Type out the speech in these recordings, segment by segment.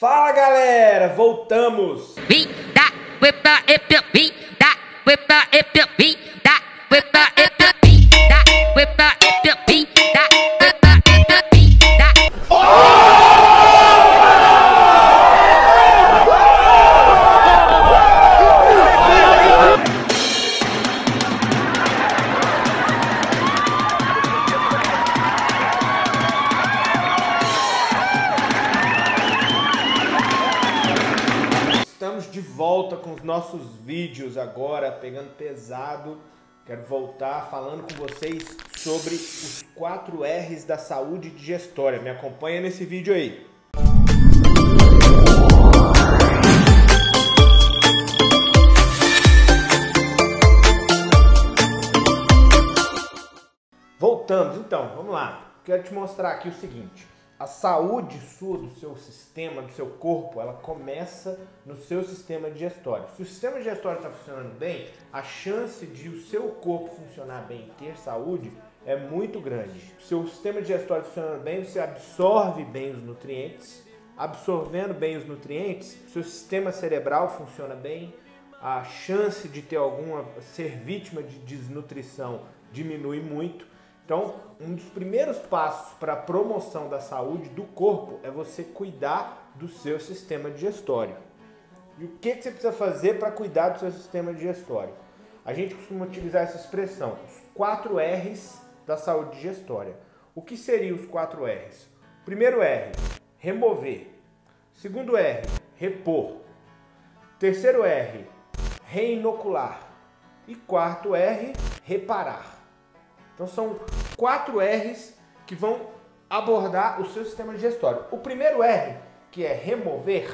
Fala galera, voltamos! Estamos de volta com os nossos vídeos agora, pegando pesado. Quero voltar falando com vocês sobre os 4 R's da saúde digestória. Me acompanha nesse vídeo aí. Voltamos, então, vamos lá. Quero te mostrar aqui o seguinte. A saúde sua, do seu sistema, do seu corpo, ela começa no seu sistema digestório. Se o sistema digestório está funcionando bem, a chance de o seu corpo funcionar bem e ter saúde é muito grande. Se o seu sistema digestório funcionando bem, você absorve bem os nutrientes. Absorvendo bem os nutrientes, seu sistema cerebral funciona bem, a chance de ser vítima de desnutrição diminui muito. Então, um dos primeiros passos para a promoção da saúde do corpo é você cuidar do seu sistema digestório. E o que você precisa fazer para cuidar do seu sistema digestório? A gente costuma utilizar essa expressão, os 4 R's da saúde digestória. O que seriam os 4 R's? Primeiro R, remover. Segundo R, repor. Terceiro R, reinocular. E quarto R, reparar. Então são 4 R's que vão abordar o seu sistema digestório. O primeiro R, que é remover.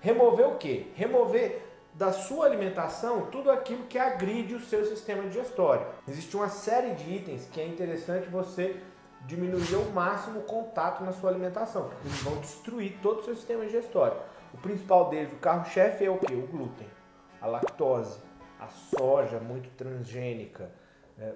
Remover o quê? Remover da sua alimentação tudo aquilo que agride o seu sistema digestório. Existe uma série de itens que é interessante você diminuir ao máximo o contato na sua alimentação, porque eles vão destruir todo o seu sistema digestório. O principal deles, o carro-chefe, é o quê? O glúten, a lactose, a soja muito transgênica,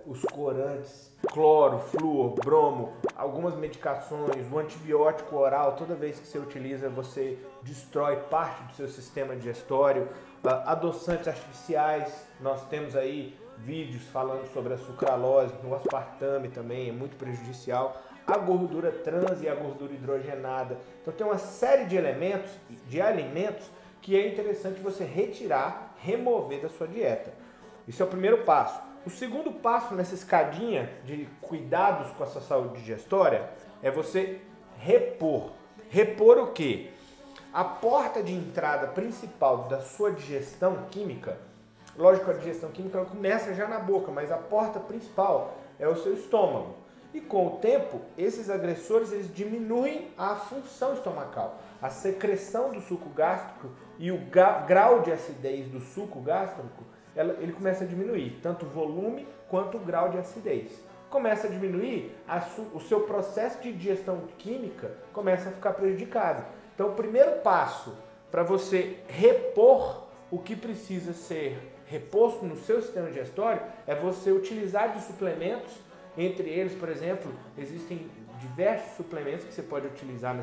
os corantes, cloro, flúor, bromo, algumas medicações, o antibiótico oral, toda vez que você utiliza, você destrói parte do seu sistema digestório. Adoçantes artificiais, nós temos aí vídeos falando sobre a sucralose, o aspartame também é muito prejudicial. A gordura trans e a gordura hidrogenada. Então tem uma série de elementos, de alimentos, que é interessante você retirar, remover da sua dieta. Esse é o primeiro passo. O segundo passo nessa escadinha de cuidados com a sua saúde digestória é você repor. Repor o quê? A porta de entrada principal da sua digestão química, lógico, a digestão química ela começa já na boca, mas a porta principal é o seu estômago. E com o tempo, esses agressores eles diminuem a função estomacal. A secreção do suco gástrico e o grau de acidez do suco gástrico ele começa a diminuir, tanto o volume quanto o grau de acidez. Começa a diminuir, o seu processo de digestão química começa a ficar prejudicado. Então o primeiro passo para você repor o que precisa ser reposto no seu sistema digestório é você utilizar de suplementos. Entre eles, por exemplo, existem diversos suplementos que você pode utilizar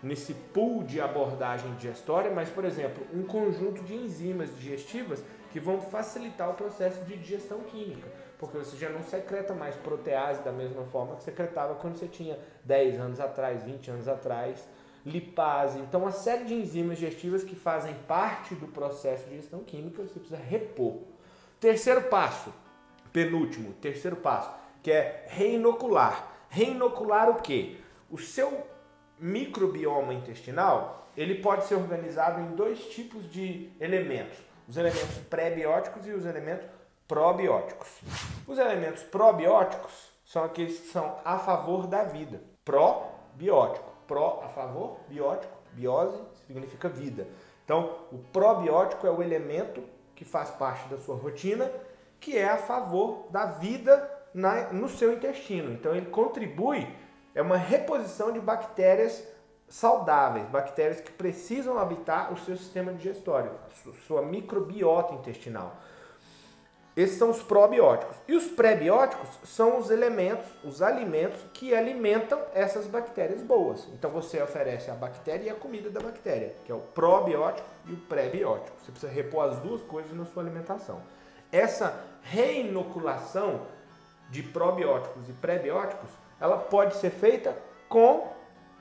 nesse pool de abordagem digestória, mas, por exemplo, um conjunto de enzimas digestivas que vão facilitar o processo de digestão química, porque você já não secreta mais protease da mesma forma que secretava quando você tinha 10 anos atrás, 20 anos atrás, lipase. Então, uma série de enzimas digestivas que fazem parte do processo de digestão química, você precisa repor. Terceiro passo, penúltimo, terceiro passo, que é reinocular. Reinocular o quê? O seu microbioma intestinal, ele pode ser organizado em 2 tipos de elementos. Os elementos pré-bióticos e os elementos probióticos. Os elementos probióticos são aqueles que são a favor da vida. Probiótico. Pró, a favor, biótico, biose significa vida. Então, o probiótico é o elemento que faz parte da sua rotina, que é a favor da vida no seu intestino. Então, ele contribui, é uma reposição de bactérias saudáveis, bactérias que precisam habitar o seu sistema digestório, sua microbiota intestinal. Esses são os probióticos. E os prebióticos são os elementos, os alimentos que alimentam essas bactérias boas. Então você oferece a bactéria e a comida da bactéria, que é o probiótico e o prebiótico. Você precisa repor as duas coisas na sua alimentação. Essa reinoculação de probióticos e prebióticos, ela pode ser feita com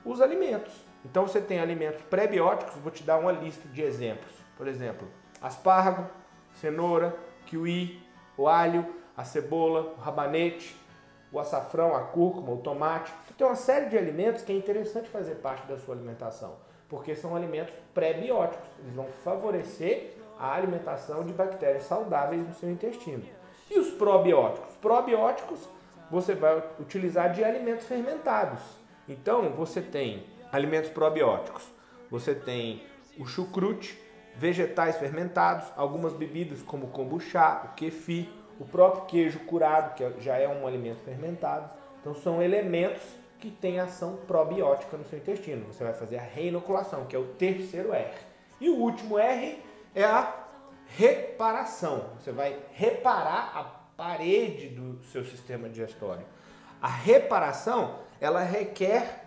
os alimentos. Então você tem alimentos prebióticos, vou te dar uma lista de exemplos. Por exemplo, aspargo, cenoura, kiwi, o alho, a cebola, o rabanete, o açafrão, a cúrcuma, o tomate. Você tem uma série de alimentos que é interessante fazer parte da sua alimentação, porque são alimentos pré-bióticos. Eles vão favorecer a alimentação de bactérias saudáveis no seu intestino. E os probióticos? Probióticos você vai utilizar de alimentos fermentados. Então você tem alimentos probióticos, você tem o chucrute, vegetais fermentados, algumas bebidas como o kombucha, o kefir, o próprio queijo curado, que já é um alimento fermentado. Então são elementos que têm ação probiótica no seu intestino. Você vai fazer a reinoculação, que é o terceiro R. E o último R é a reparação. Você vai reparar a parede do seu sistema digestório. A reparação, ela requer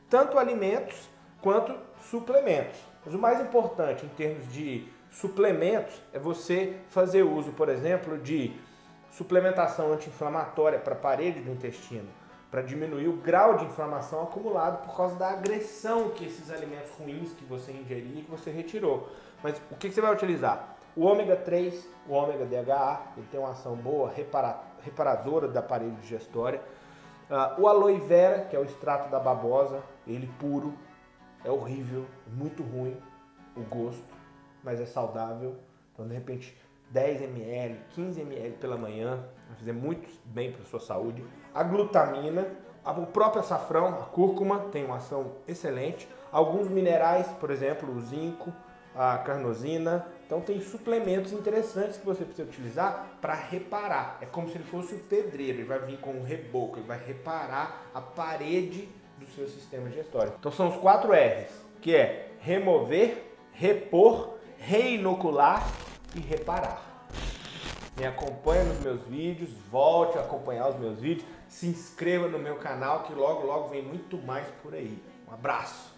tanto alimentos quanto suplementos. Mas o mais importante em termos de suplementos é você fazer uso, por exemplo, de suplementação anti-inflamatória para a parede do intestino, para diminuir o grau de inflamação acumulado por causa da agressão que esses alimentos ruins que você ingeriu e que você retirou. Mas o que você vai utilizar? O ômega 3, o ômega DHA, ele tem uma ação boa, reparadora da parede digestória. O aloe vera, que é o extrato da babosa, ele puro, é horrível, muito ruim o gosto, mas é saudável. Então, de repente, 10 ml, 15 ml pela manhã, vai fazer muito bem para a sua saúde. A glutamina, o próprio açafrão, a cúrcuma, tem uma ação excelente. Alguns minerais, por exemplo, o zinco, a carnosina. Então, tem suplementos interessantes que você precisa utilizar para reparar. É como se ele fosse o pedreiro, ele vai vir com um reboco, ele vai reparar a parede do seu sistema digestório. Então são os 4 R's, que é remover, repor, reinocular e reparar. Me acompanha nos meus vídeos, volte a acompanhar os meus vídeos, se inscreva no meu canal que logo vem muito mais por aí. Um abraço!